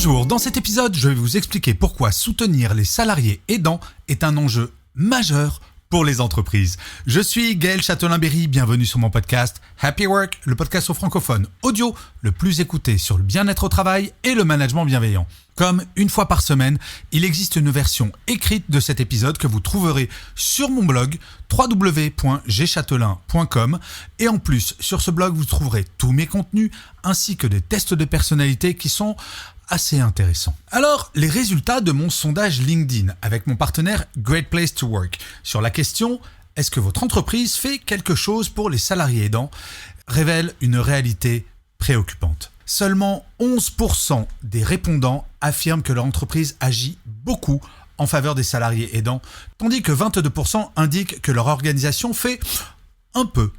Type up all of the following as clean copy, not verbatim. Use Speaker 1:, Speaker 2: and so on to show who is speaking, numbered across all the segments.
Speaker 1: Bonjour, dans cet épisode, je vais vous expliquer pourquoi soutenir les salariés aidants est un enjeu majeur pour les entreprises. Je suis Gaël Châtelain-Berry, bienvenue sur mon podcast Happy Work, le podcast au francophone audio le plus écouté sur le bien-être au travail et le management bienveillant. Comme une fois par semaine, il existe une version écrite de cet épisode que vous trouverez sur mon blog www.gchatelain.com et en plus, sur ce blog, vous trouverez tous mes contenus ainsi que des tests de personnalité qui sont assez intéressants. Alors, les résultats de mon sondage LinkedIn avec mon partenaire Great Place to Work sur la question « Est-ce que votre entreprise fait quelque chose pour les salariés aidants ?» révèlent une réalité préoccupante. Seulement 11% des répondants affirment que leur entreprise agit beaucoup en faveur des salariés aidants, tandis que 22% indiquent que leur organisation fait un peu.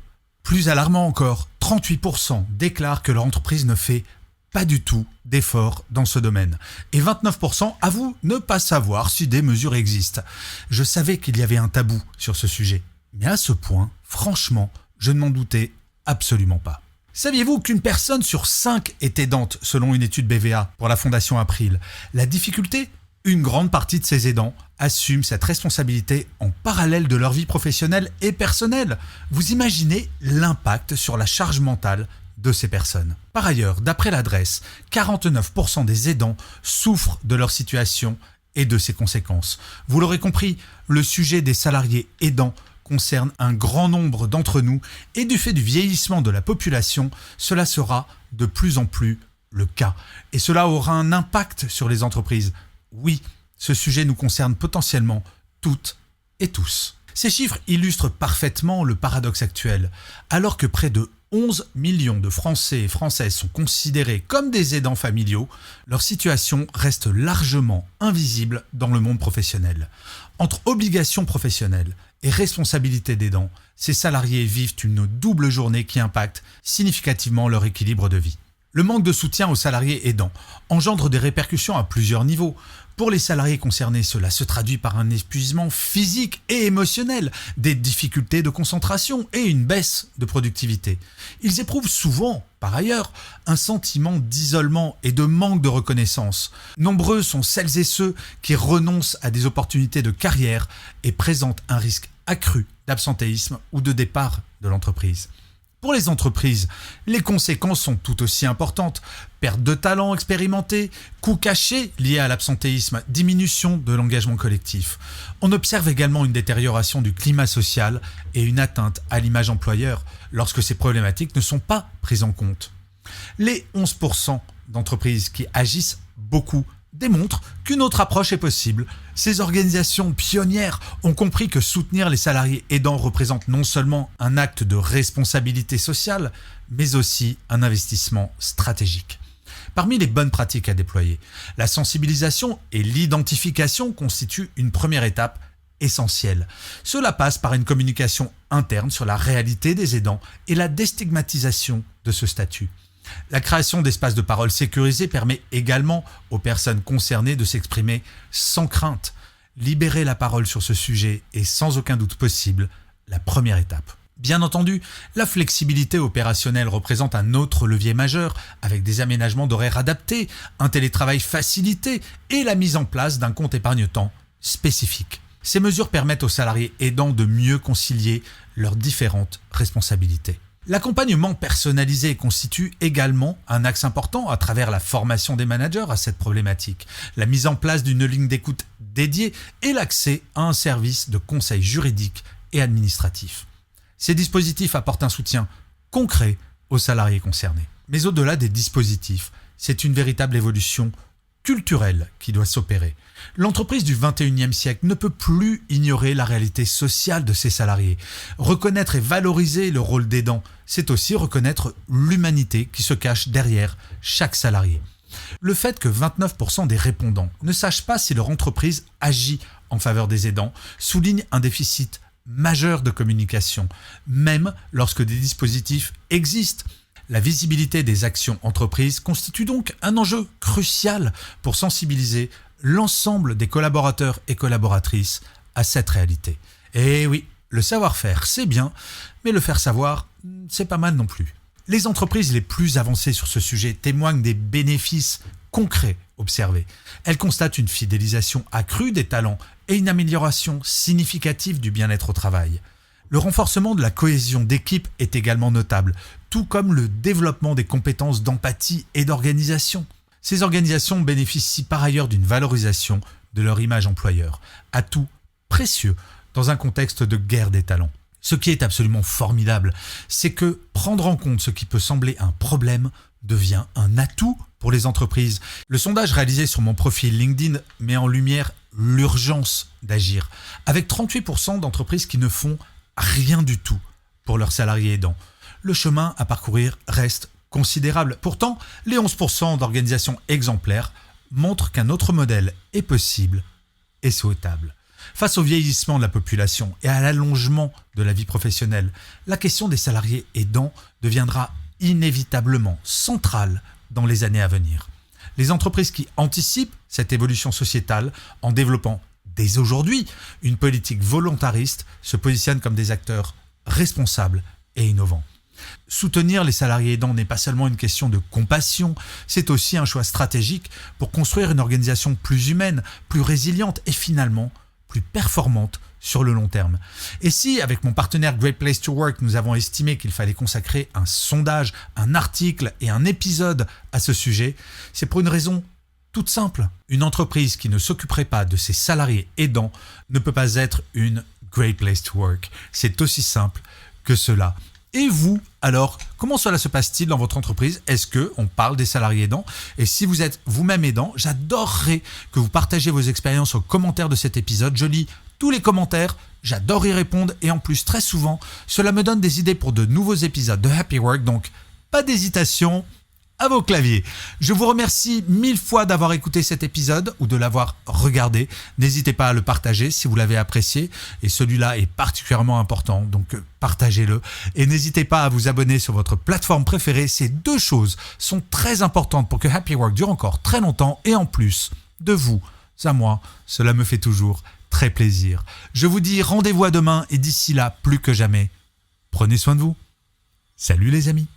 Speaker 1: Plus alarmant encore, 38% déclarent que leur entreprise ne fait pas du tout d'efforts dans ce domaine. Et 29% avouent ne pas savoir si des mesures existent. Je savais qu'il y avait un tabou sur ce sujet. Mais à ce point, franchement, je ne m'en doutais absolument pas. Saviez-vous qu'une personne sur 5 est aidante selon une étude BVA pour la Fondation April ? La difficulté ? Une grande partie de ces aidants assument cette responsabilité en parallèle de leur vie professionnelle et personnelle. Vous imaginez l'impact sur la charge mentale de ces personnes. Par ailleurs, d'après l'adresse, 49% des aidants souffrent de leur situation et de ses conséquences. Vous l'aurez compris, le sujet des salariés aidants concerne un grand nombre d'entre nous et du fait du vieillissement de la population, cela sera de plus en plus le cas. Et cela aura un impact sur les entreprises. Oui, ce sujet nous concerne potentiellement toutes et tous. Ces chiffres illustrent parfaitement le paradoxe actuel. Alors que près de 11 millions de Français et Françaises sont considérés comme des aidants familiaux, leur situation reste largement invisible dans le monde professionnel. Entre obligations professionnelles et responsabilité d'aidant, ces salariés vivent une double journée qui impacte significativement leur équilibre de vie. Le manque de soutien aux salariés aidants engendre des répercussions à plusieurs niveaux. Pour les salariés concernés, cela se traduit par un épuisement physique et émotionnel, des difficultés de concentration et une baisse de productivité. Ils éprouvent souvent, par ailleurs, un sentiment d'isolement et de manque de reconnaissance. Nombreux sont celles et ceux qui renoncent à des opportunités de carrière et présentent un risque accru d'absentéisme ou de départ de l'entreprise. Pour les entreprises, les conséquences sont tout aussi importantes. Perte de talents expérimentés, coûts cachés liés à l'absentéisme, diminution de l'engagement collectif. On observe également une détérioration du climat social et une atteinte à l'image employeur lorsque ces problématiques ne sont pas prises en compte. Les 11% d'entreprises qui agissent beaucoup démontrent qu'une autre approche est possible. Ces organisations pionnières ont compris que soutenir les salariés aidants représente non seulement un acte de responsabilité sociale, mais aussi un investissement stratégique. Parmi les bonnes pratiques à déployer, la sensibilisation et l'identification constituent une première étape essentielle. Cela passe par une communication interne sur la réalité des aidants et la déstigmatisation de ce statut. La création d'espaces de parole sécurisés permet également aux personnes concernées de s'exprimer sans crainte. Libérer la parole sur ce sujet est sans aucun doute possible la première étape. Bien entendu, la flexibilité opérationnelle représente un autre levier majeur avec des aménagements d'horaires adaptés, un télétravail facilité et la mise en place d'un compte épargne-temps spécifique. Ces mesures permettent aux salariés aidants de mieux concilier leurs différentes responsabilités. L'accompagnement personnalisé constitue également un axe important à travers la formation des managers à cette problématique, la mise en place d'une ligne d'écoute dédiée et l'accès à un service de conseil juridique et administratif. Ces dispositifs apportent un soutien concret aux salariés concernés. Mais au-delà des dispositifs, c'est une véritable évolution culturelle qui doit s'opérer. L'entreprise du 21e siècle ne peut plus ignorer la réalité sociale de ses salariés. Reconnaître et valoriser le rôle d'aidant, c'est aussi reconnaître l'humanité qui se cache derrière chaque salarié. Le fait que 29% des répondants ne sachent pas si leur entreprise agit en faveur des aidants souligne un déficit majeur de communication, même lorsque des dispositifs existent. La visibilité des actions entreprises constitue donc un enjeu crucial pour sensibiliser l'ensemble des collaborateurs et collaboratrices à cette réalité. Et oui, le savoir-faire, c'est bien, mais le faire savoir, c'est pas mal non plus. Les entreprises les plus avancées sur ce sujet témoignent des bénéfices concret observé. Elle constate une fidélisation accrue des talents et une amélioration significative du bien-être au travail. Le renforcement de la cohésion d'équipe est également notable, tout comme le développement des compétences d'empathie et d'organisation. Ces organisations bénéficient par ailleurs d'une valorisation de leur image employeur, atout précieux dans un contexte de guerre des talents. Ce qui est absolument formidable, c'est que prendre en compte ce qui peut sembler un problème devient un atout pour les entreprises. Le sondage réalisé sur mon profil LinkedIn met en lumière l'urgence d'agir, avec 38% d'entreprises qui ne font rien du tout pour leurs salariés aidants. Le chemin à parcourir reste considérable. Pourtant, les 11% d'organisations exemplaires montrent qu'un autre modèle est possible et souhaitable. Face au vieillissement de la population et à l'allongement de la vie professionnelle, la question des salariés aidants deviendra inévitablement centrale dans les années à venir. Les entreprises qui anticipent cette évolution sociétale en développant dès aujourd'hui une politique volontariste se positionnent comme des acteurs responsables et innovants. Soutenir les salariés aidants n'est pas seulement une question de compassion, c'est aussi un choix stratégique pour construire une organisation plus humaine, plus résiliente et finalement plus performante sur le long terme. Et si, avec mon partenaire Great Place to Work, nous avons estimé qu'il fallait consacrer un sondage, un article et un épisode à ce sujet, c'est pour une raison toute simple. Une entreprise qui ne s'occuperait pas de ses salariés aidants ne peut pas être une Great Place to Work. C'est aussi simple que cela. Et vous, alors, comment cela se passe-t-il dans votre entreprise? Est-ce qu'on parle des salariés aidants? Et si vous êtes vous-même aidant, j'adorerais que vous partagiez vos expériences aux commentaires de cet épisode. Je lis tous les commentaires, j'adore y répondre et en plus, très souvent, cela me donne des idées pour de nouveaux épisodes de Happy Work. Donc, pas d'hésitation, à vos claviers. Je vous remercie 1000 fois d'avoir écouté cet épisode ou de l'avoir regardé. N'hésitez pas à le partager si vous l'avez apprécié et celui-là est particulièrement important, donc partagez-le. Et n'hésitez pas à vous abonner sur votre plateforme préférée. Ces deux choses sont très importantes pour que Happy Work dure encore très longtemps et en plus, de vous à moi, cela me fait toujours très plaisir. Je vous dis rendez-vous à demain et d'ici là, plus que jamais, prenez soin de vous. Salut les amis.